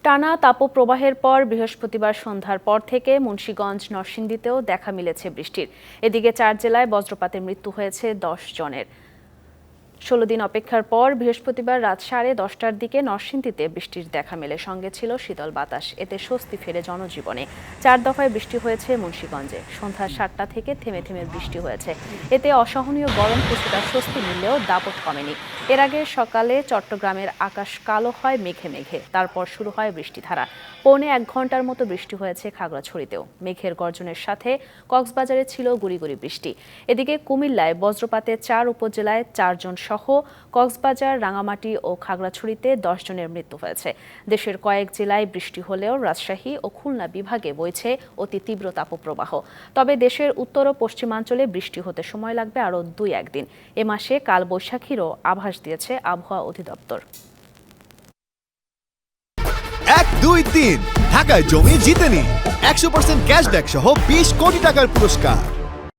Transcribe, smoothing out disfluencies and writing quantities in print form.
টানা তাপপ্রবাহের পর বৃহস্পতিবার সন্ধ্যার পর থেকে মুন্সিগঞ্জ নরসিংদীতেও দেখা মিলেছে বৃষ্টির। এদিকে 4 জেলায় বজ্রপাতে মৃত্যু হয়েছে 10 জনের। 16 দিন অপেক্ষার পর বৃহস্পতিবার রাত 10:30টার দিকে নরসিংদীতে বৃষ্টির দেখা মেলে, সঙ্গে ছিল শীতল বাতাস। এতে স্বস্তি ফেরে জনজীবনে। 4 দফায় বৃষ্টি হয়েছে মুন্সিগঞ্জে। সন্ধ্যা 7টা থেকে থেমে থেমে বৃষ্টি হয়েছে। এতে অসহনীয় গরম কিছুটা স্বস্তি মিললেও দাপট কমেনি। এর আগে সকালে চট্টগ্রামের আকাশ কালো হয় মেঘে মেঘে, তারপর শুরু হয় বৃষ্টিধারা। পৌনে 1 ঘন্টার মতো বৃষ্টি হয়েছে খাগড়াছড়িতেও। মেঘের গর্জনের সাথে কক্সবাজারে ছিল গুঁড়ি গুঁড়ি বৃষ্টি। এদিকে কুমিল্লায় বজ্রপাতে 4 উপজেলায় 4 জন সহ কক্সবাজার, রাঙামাটি ও খাগড়াছড়িতে 10 জনের মৃত্যু হয়েছে। দেশের কয়েক জেলায় বৃষ্টি হলেও রাজশাহী ও খুলনা বিভাগে বইছে অতি তীব্র তাপপ্রবাহ। তবে দেশের উত্তর ও পশ্চিমাঞ্চলে বৃষ্টি হতে সময় লাগবে আরও 2-1 দিন। এ মাসে কালবৈশাখীরও আভাস দিয়েছে আবহাওয়া অধিদপ্তর। 1, 2, 3 ঢাকায় জমি জিতে নিন 100% ক্যাশব্যাক সহ 20 কোটি টাকার পুরস্কার।